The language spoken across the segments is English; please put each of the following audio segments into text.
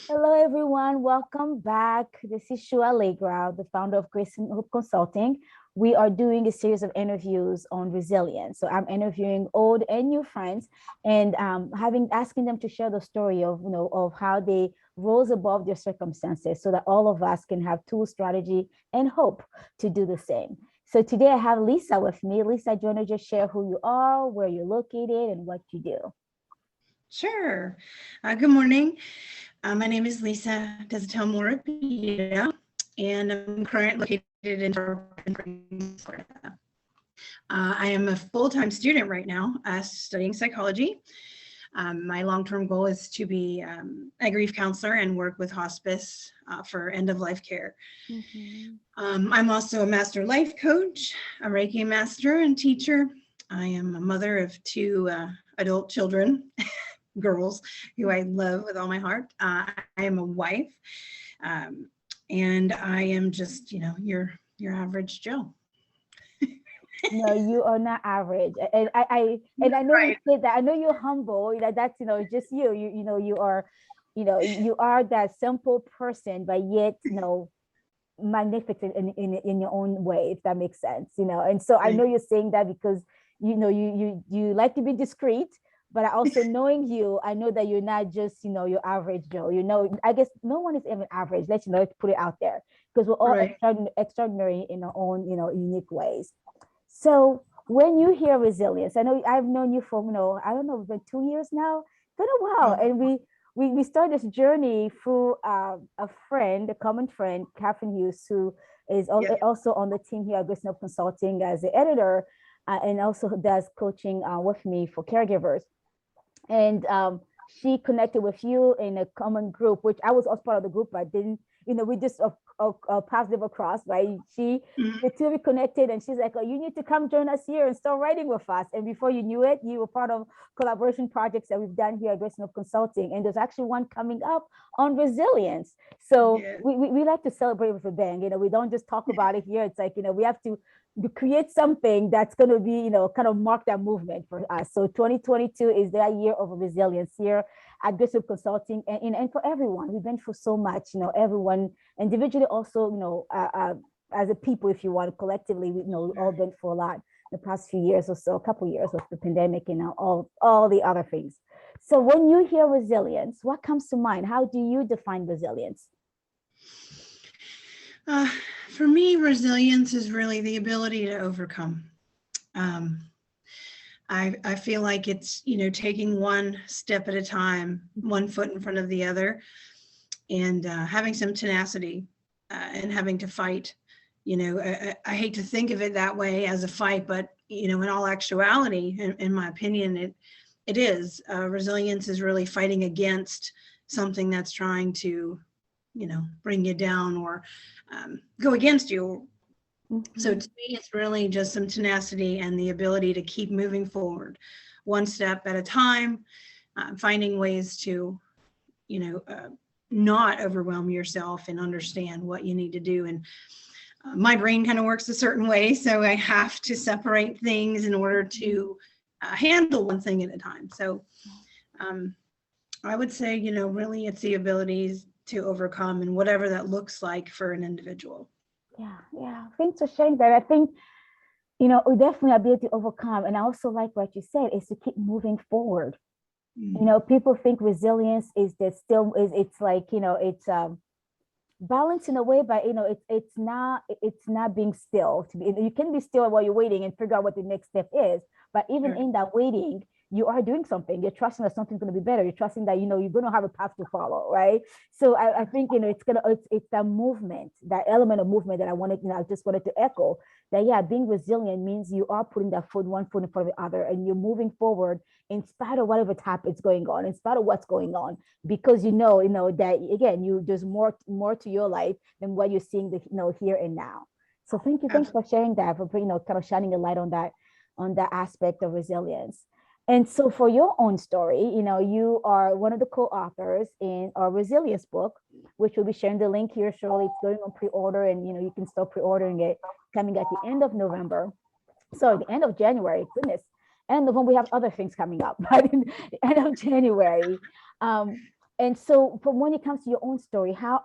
Hello, everyone. Welcome back. This is Shua Allegra, the founder of Grace and Hope Consulting. We are doing a series of interviews on resilience. So I'm interviewing old and new friends, and asking them to share the story of of how they rose above their circumstances, so that all of us can have tools, strategy, and hope to do the same. So today I have Lisa with me. Lisa, do you want to just share who you are, where you're located, and what you do? Sure. Good morning. My name is Lisa Desautel Morabita, and I'm currently located in Florida. I am a full-time student right now, studying psychology. My long-term goal is to be a grief counselor and work with hospice for end-of-life care. I'm also a master life coach, a Reiki master and teacher. I am a mother of two adult children, girls who I love with all my heart. I am a wife, and I am just, your average Joe. No, you are not average. And I know you Right. said that. I know you're humble. That's just you. You are that simple person, but yet magnificent in your own way, if that makes sense. And so I know Right. you're saying that because you like to be discreet, but I also knowing you, I know that you're not just your average Joe. I guess no one is even average. Let's put it out there, because we're all Right. extraordinary in our own unique ways. So when you hear resilience, I know I've known you for, I don't know, it's been 2 years now. It's been a while. Oh, And we started this journey through a friend, a common friend, Catherine Hughes, who is yeah. also on the team here at Grace Consulting as the editor, and also does coaching with me for caregivers. And she connected with you in a common group, which I was also part of the group, but didn't, we just paths never crossed, right? Mhm. The two of you connected, and she's like, oh, you need to come join us here and start writing with us. And before you knew it, you were part of collaboration projects that we've done here at Grace Consulting. And there's actually one coming up on resilience. So Yeah. we like to celebrate with a bang. We don't just talk about it here. It's like, we have to create something that's going to be, kind of mark that movement for us. So 2022 is that year of resilience here at Bishop Consulting, and for everyone. We've been through so much, everyone individually, also, as a people, if you want, collectively, we all been through a lot the past few years or so, a couple of years with the pandemic and all the other things. So when you hear resilience, what comes to mind? How do you define resilience? Uh, for me, resilience is really the ability to overcome. Um, I feel like it's, taking one step at a time, one foot in front of the other, and having some tenacity, and having to fight. I hate to think of it that way as a fight, but in all actuality, in my opinion, it is. Resilience is really fighting against something that's trying to, bring you down or go against you. So Mm-hmm. to me, it's really just some tenacity and the ability to keep moving forward, one step at a time, finding ways to, you know, uh, not overwhelm yourself and understand what you need to do. And my brain kind of works a certain way, so I have to separate things in order to handle one thing at a time. So um, I would say, really it's the abilities to overcome and whatever that looks like for an individual. Yeah. Thanks for sharing that. I think we definitely ability to overcome. And I also like what you said is to keep moving forward. Mm. People think resilience is that still is it's like, it's balance in a way, but it's not being still. You can be still while you're waiting and figure out what the next step is. But even Sure. in that waiting, you are doing something. You're trusting that something's going to be better. You're trusting that you're going to have a path to follow, right? So I think it's that movement, that element of movement that I wanted. I just wanted to echo that. Yeah, being resilient means you are putting that one foot in front of the other, and you're moving forward in spite of whatever is going on, in spite of what's going on, because that again, there's more to your life than what you're seeing here and now. So thanks for Absolutely. sharing that, for kind of shining a light on that aspect of resilience. And so for your own story, you are one of the co-authors in our resilience book, which we'll be sharing the link here shortly. It's going on pre-order, and you can start pre-ordering it, coming at the end of November. Sorry, the end of January. Goodness. And when we have other things coming up, but in the end of January. Um, And so from when it comes to your own story, how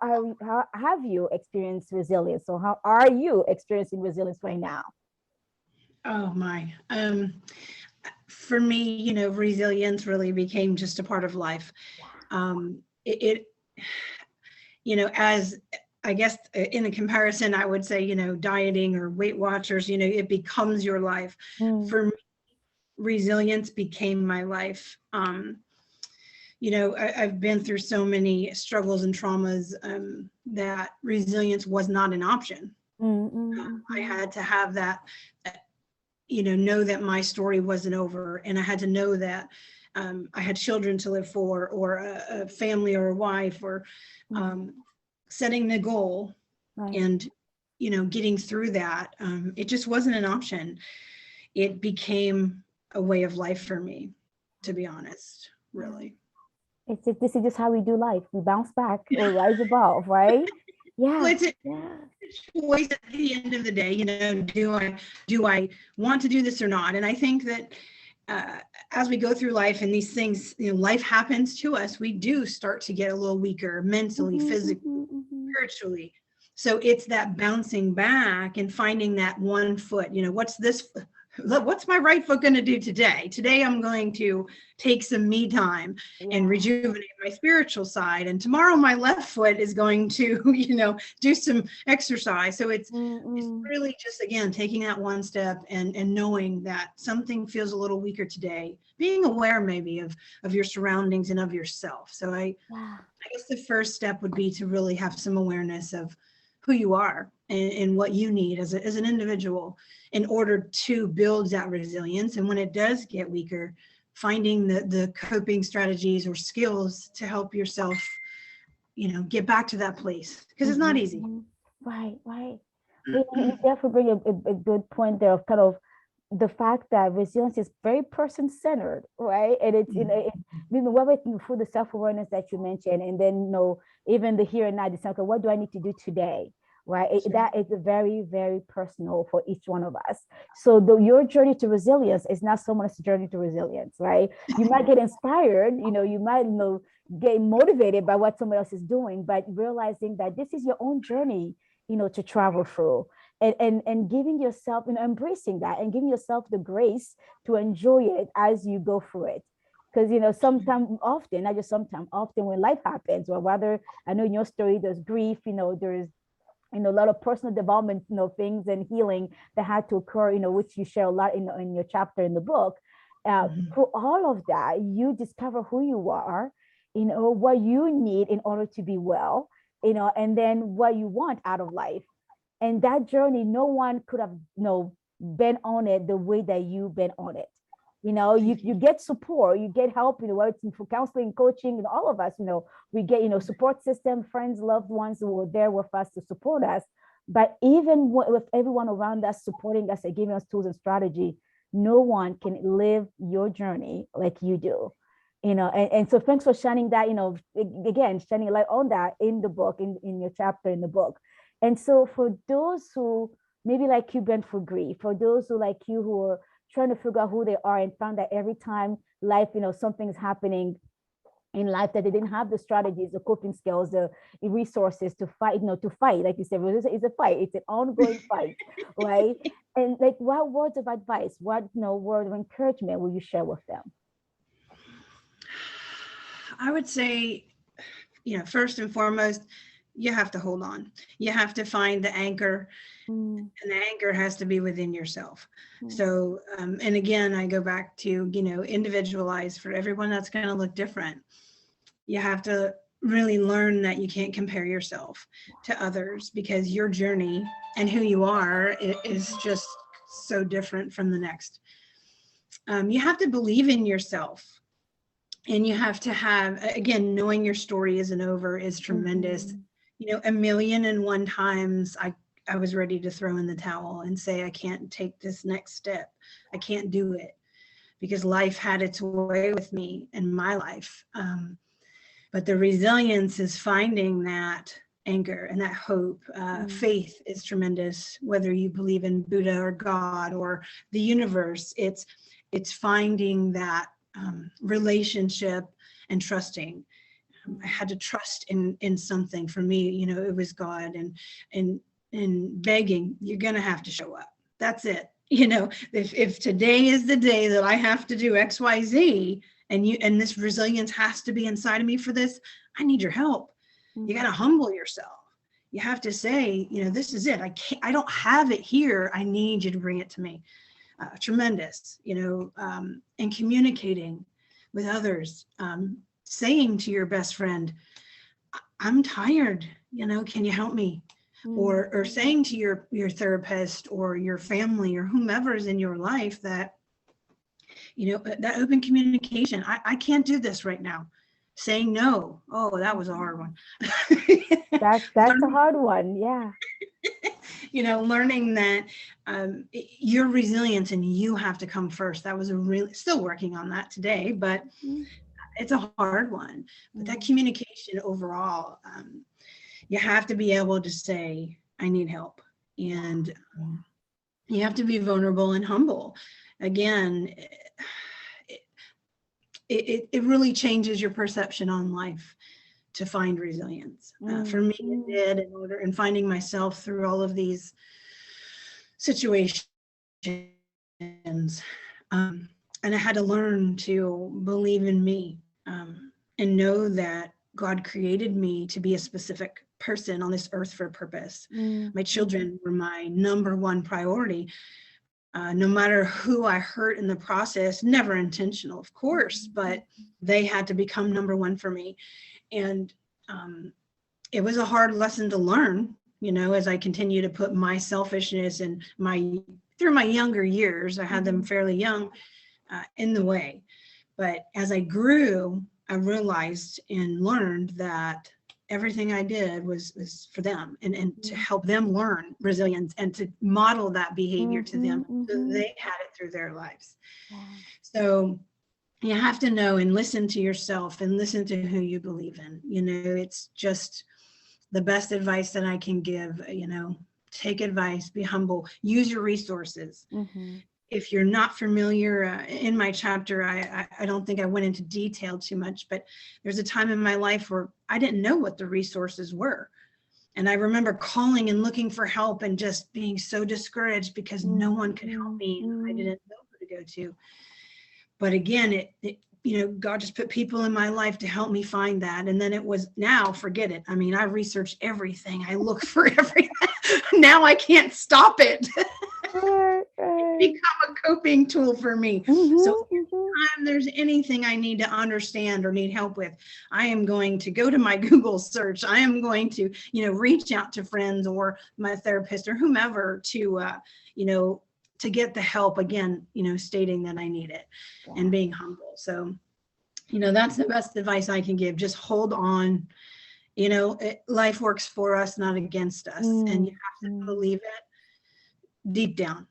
have you experienced resilience? So how are you experiencing resilience right now? Oh my. For me, resilience really became just a part of life. It as I guess in a comparison, I would say, dieting or Weight Watchers, it becomes your life. Mm, For me, resilience became my life. I've been through so many struggles and traumas that resilience was not an option. mm, mm, I mm, had to have that, know that my story wasn't over. And I had to know that I had children to live for, or a family or a wife, or mm. setting the goal Right. and, getting through that. It just wasn't an option. It became a way of life for me, to be honest, really. This is just how we do life. We bounce back or rise above, right? Well, Yeah. it's a Yeah. choice at the end of the day. Do I want to do this or not? And I think that as we go through life and these things, life happens to us, we do start to get a little weaker mentally, Mhm, physically, mhm, mhm. spiritually. So it's that bouncing back and finding that one foot. What's my right foot going to do today? Today I'm going to take some me time and Yeah. rejuvenate my spiritual side. And tomorrow my left foot is going to, do some exercise. So it's Mm-mm. really just, again, taking that one step and knowing that something feels a little weaker today, being aware maybe of your surroundings and of yourself. So Yeah. I guess the first step would be to really have some awareness of who you are and what you need as an individual in order to build that resilience. And when it does get weaker, finding the coping strategies or skills to help yourself, get back to that place, because it's not Mhm, easy. mhm. Right, right. You definitely bring a good point there of kind of the fact that resilience is very person centered, right? And it's whether it's through the self awareness that you mentioned, and then even the here and now, the okay, what do I need to do today, right? Sure. That is a very very personal for each one of us. So your journey to resilience is not someone's journey to resilience, right? You might get inspired, you might get motivated by what somebody else is doing, but realizing that this is your own journey, to travel through, and giving yourself and embracing that and giving yourself the grace to enjoy it as you go through it. Because sometimes, often, not just sometimes, often when life happens, or rather, I know in your story there's grief, there's a lot of personal development, things and healing that had to occur, which you share a lot in your chapter in the book. Mhm. Through all of that, you discover who you are, what you need in order to be well, and then what you want out of life. And that journey, no one could have been on it the way that you've been on it. Thank You get support, you get help, whether it's for counseling, coaching, and all of us, we get support system, friends, loved ones who were there with us to support us. But even with everyone around us supporting us and giving us tools and strategy, no one can live your journey like you do. And so thanks for shining that, again, shining a light on that in the book, in your chapter in the book. And so for those who maybe like you been for grief, for those who like you who are trying to figure out who they are and found that every time life, something's happening in life, that they didn't have the strategies, the coping skills, the resources to fight, to fight, like you said, it's a fight, it's an ongoing fight, right? And like, what words of advice, what word of encouragement will you share with them? I would say, first and foremost, you have to hold on. You have to find the anchor, Mm, and the anchor has to be within yourself. mm, So, and again, I go back to, individualize. For everyone, that's going to look different. You have to really learn that you can't compare yourself to others, because your journey and who you are is just so different from the next. You have to believe in yourself, and you have to have, again, knowing your story isn't over is tremendous. mhm. 1,000,001 times I was ready to throw in the towel and say, I can't take this next step. I can't do it, because life had its way with me in my life. But the resilience is finding that anchor and that hope. Mm, Faith is tremendous, whether you believe in Buddha or God or the universe. It's finding that relationship and trusting. I had to trust in something. For me, it was God, and begging, you're going to have to show up. That's it. If today is the day that I have to do X, Y, Z, and this resilience has to be inside of me for this, I need your help. You got to humble yourself. You have to say, this is it. I don't have it here. I need you to bring it to me. Tremendous, and communicating with others, saying to your best friend, I'm tired, can you help me? Or saying to your therapist or your family or whomever is in your life that, that open communication, I can't do this right now. Saying no. Oh, that was a hard one. That's a hard one. Yeah. Learning that your resilience and you have to come first. That was still working on that today, but it's a hard one. But that communication overall, you have to be able to say, I need help. And you have to be vulnerable and humble. Again, it really changes your perception on life to find resilience. For me, it did in finding myself through all of these situations. And I had to learn to believe in me, and know that God created me to be a specific person on this earth for a purpose. My children were my number one priority. No matter who I hurt in the process, never intentional, of course, but they had to become number one for me. And it was a hard lesson to learn, as I continue to put my selfishness and through my younger years, I had them fairly young, in the way. But as I grew, I realized and learned that everything I did was for them and to help them learn resilience and to model that behavior to them so they had it through their lives. So you have to know and listen to yourself and listen to who you believe in. It's just the best advice that I can give. Take advice, be humble, use your resources. If you're not familiar, in my chapter, I don't think I went into detail too much, but there's a time in my life where I didn't know what the resources were. And I remember calling and looking for help and just being so discouraged because no one could help me. And I didn't know who to go to. But again, God just put people in my life to help me find that. And then it was, now forget it. I mean, I researched everything. I look for everything. Now I can't stop it. It's become a coping tool for me. So anytime there's anything I need to understand or need help with, I am going to go to my Google search. I am going to, reach out to friends or my therapist or whomever to get the help, again, stating that I need it and being humble. So, that's the best advice I can give. Just hold on. Life works for us, not against us. And you have to believe it deep down.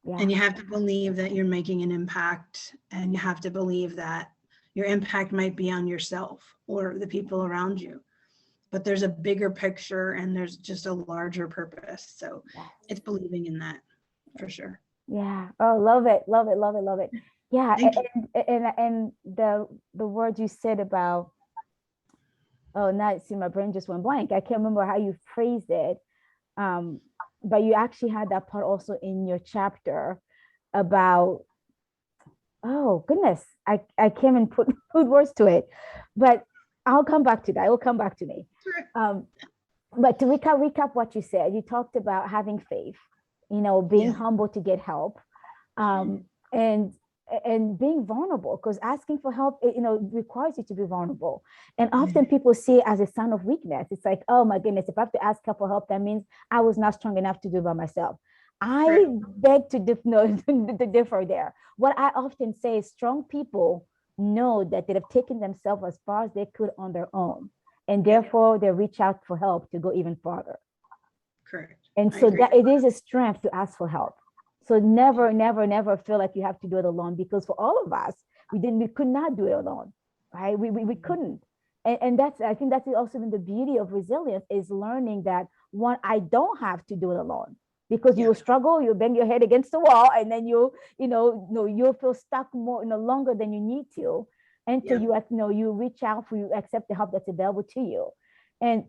And you have to believe that you're making an impact, and you have to believe that your impact might be on yourself or the people around you. But there's a bigger picture and there's just a larger purpose. So it's believing in that for sure. Yeah. Oh, love it. Love it. Love it. Love it. Yeah. And the words you said about, now see, my brain just went blank. I can't remember how you phrased it. But you actually had that part also in your chapter about, oh goodness, I can't even put words to it, but I'll come back to that. It will come back to me. Sure. But to recap what you said, you talked about having faith, being humble to get help, and being vulnerable, because asking for help, requires you to be vulnerable. And often people see it as a sign of weakness. It's like, oh my goodness, if I have to ask for help, that means I was not strong enough to do it by myself. I beg to differ there. What I often say is strong people know that they have taken themselves as far as they could on their own, and therefore they reach out for help to go even farther. Correct. And so that it is a strength to ask for help. So never, never, never feel like you have to do it alone, because for all of us, we could not do it alone, right? We couldn't. And I think that's also been the beauty of resilience, is learning that, one, I don't have to do it alone, because you will struggle, you'll bang your head against the wall, and then you'll feel stuck more, longer than you need to. until you, you reach out for, you accept the help that's available to you. And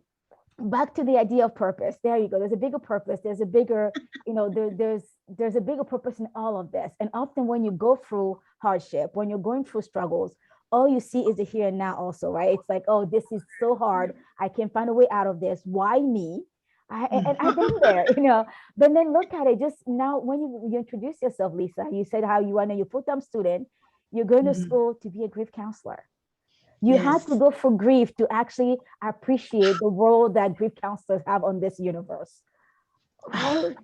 back to the idea of purpose. There you go. There's a bigger purpose. There's a bigger, there's a bigger purpose in all of this. And often when you go through hardship, when you're going through struggles, all you see is the here and now also, right? It's like, oh, this is so hard. I can't find a way out of this. Why me? And I've been there, but then look at it just now when you introduce yourself, Lisa, you said how you are now, you're a full-time student, you're going to school to be a grief counselor. You had to go for grief to actually appreciate the role that grief counselors have on this universe. Right?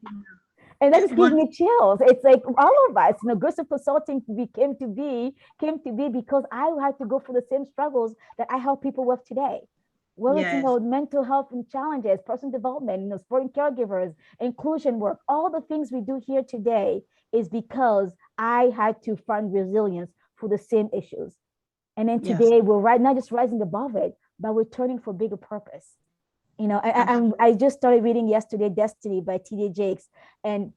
And that just gives me chills. It's like all of us, Grief Consulting came to be because I had to go through the same struggles that I help people with today. Well, it's, mental health and challenges, personal development, supporting caregivers, inclusion work, all the things we do here today is because I had to find resilience for the same issues. And then today we're not just rising above it, but we're turning for bigger purpose. I just started reading yesterday, Destiny by T.D. Jakes, and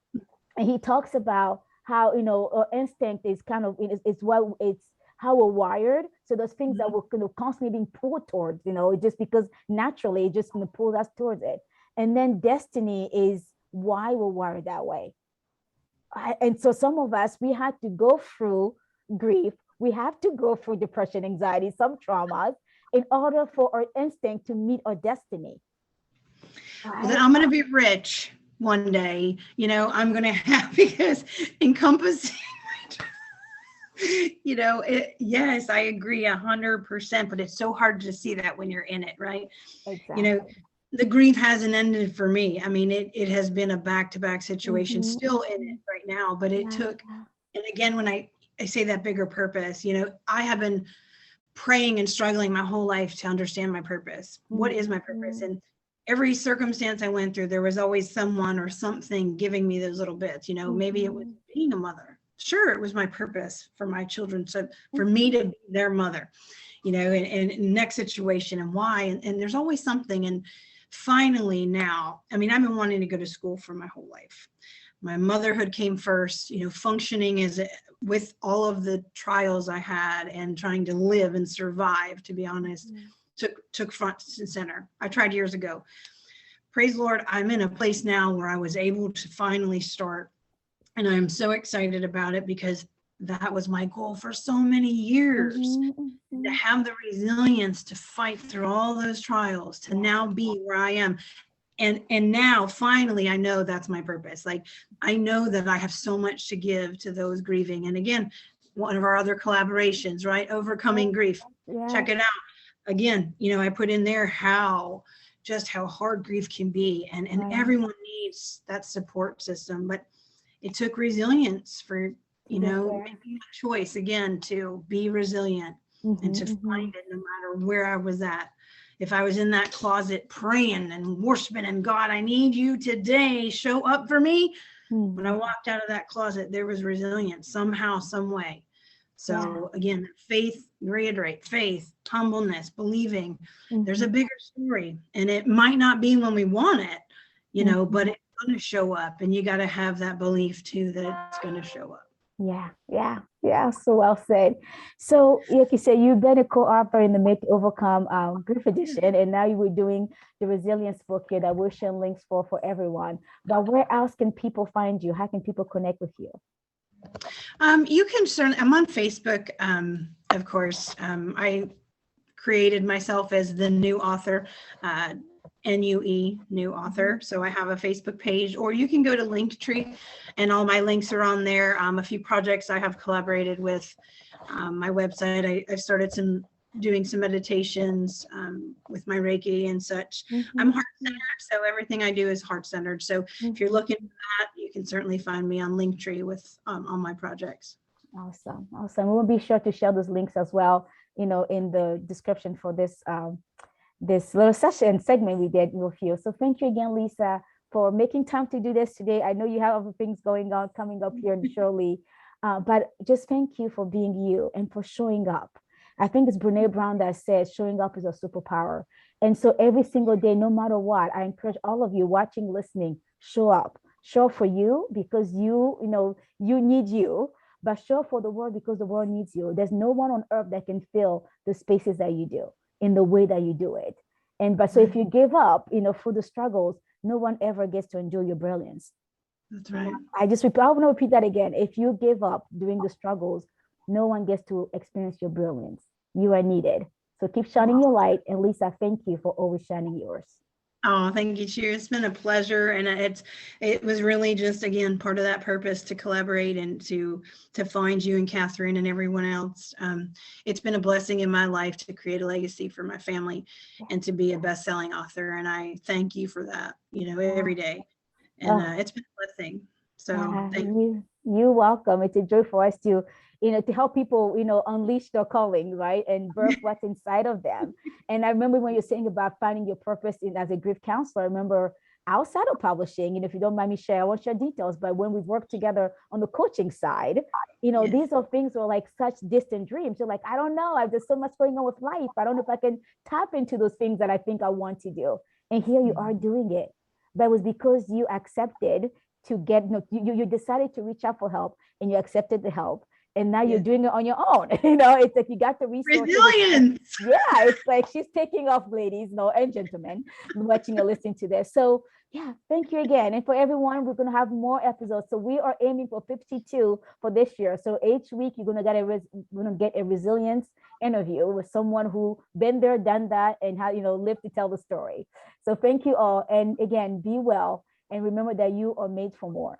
he talks about how, our instinct is kind of, it's how we're wired. So those things that we're constantly being pulled towards, just because naturally it just pulls us towards it. And then destiny is why we're wired that way. And so some of us, we had to go through grief. We have to go through depression, anxiety, some traumas in order for our instinct to meet our destiny. Well, then I'm going to be rich one day, I'm going to have, because encompassing, yes, I agree 100%, but it's so hard to see that when you're in it, right? Exactly. The grief hasn't ended for me. I mean, it has been a back-to-back situation, still in it right now, but it took, and again, when I say that bigger purpose, I have been praying and struggling my whole life to understand my purpose. What is my purpose? And every circumstance I went through, there was always someone or something giving me those little bits, maybe it was being a mother. Sure, it was my purpose for my children, so for me to be their mother, and next situation and why, and there's always something. And finally now, I mean, I've been wanting to go to school for my whole life. My motherhood came first, functioning as with all of the trials I had and trying to live and survive, to be honest, took front and center. I tried years ago. Praise the Lord, I'm in a place now where I was able to finally start. And I'm so excited about it because that was my goal for so many years, to have the resilience to fight through all those trials, to now be where I am. And now finally, I know that's my purpose. Like, I know that I have so much to give to those grieving. And again, one of our other collaborations, right? Overcoming grief. Check it out. Again, I put in there how hard grief can be. And everyone needs that support system. But it took resilience for, making a choice again to be resilient and to find it no matter where I was at. If I was in that closet praying and worshiping and God, I need you today, show up for me. When I walked out of that closet, there was resilience somehow, some way. So again, faith, reiterate, faith, humbleness, believing there's a bigger story, and it might not be when we want it, but it's going to show up, and you got to have that belief too, that it's going to show up. Yeah. So well said. So like you said, you've been a co-author in the Make to Overcome Grief Edition, and now you were doing the Resilience book here that we're sharing links for everyone. But where else can people find you? How can people connect with you? You can certainly, I'm on Facebook, of course. I created myself as the new author, NUE, new author. So I have a Facebook page, or you can go to Linktree, and all my links are on there. A few projects I have collaborated with, my website. I've started doing some meditations with my Reiki and such. I'm heart-centered, so everything I do is heart-centered. So if you're looking for that, you can certainly find me on Linktree with all my projects. Awesome. We'll be sure to share those links as well, in the description for this this little segment we did with you. So thank you again, Lisa, for making time to do this today. I know you have other things going on coming up here shortly, but just thank you for being you and for showing up. I think it's Brene Brown that said showing up is a superpower. And so every single day, no matter what, I encourage all of you watching, listening, show up for you, because you need you, but show up for the world because the world needs you. There's no one on earth that can fill the spaces that you do in the way that you do it. And but so if you give up, through the struggles, no one ever gets to enjoy your brilliance. That's right. I want to repeat that again. If you give up during the struggles, no one gets to experience your brilliance. You are needed. So keep shining your light. And Lisa, thank you for always shining yours. Oh, thank you, Cheer. It's been a pleasure. And it was really just, again, part of that purpose to collaborate and to find you and Catherine and everyone else. It's been a blessing in my life to create a legacy for my family and to be a best-selling author. And I thank you for that, every day. And it's been a blessing. So thank you. You're welcome. It's a joy for us to help people, unleash their calling, right? And birth what's inside of them. And I remember when you're saying about finding your purpose as a grief counselor, I remember outside of publishing, if you don't mind me sharing, I won't share details, but when we worked together on the coaching side, Yes. these are things that are like such distant dreams. You're like, I don't know, there's so much going on with life. I don't know if I can tap into those things that I think I want to do. And here you are doing it. But it was because you accepted to get, you decided to reach out for help and you accepted the help. And now you're doing it on your own. It's like you got the resources. Resilience. Yeah, it's like she's taking off, ladies, and gentlemen, watching or listening to this. So yeah, thank you again. And for everyone, we're going to have more episodes. So we are aiming for 52 for this year. So each week you're going to get a resilience interview with someone who been there, done that, and how lived to tell the story. So thank you all. And again, be well. And remember that you are made for more.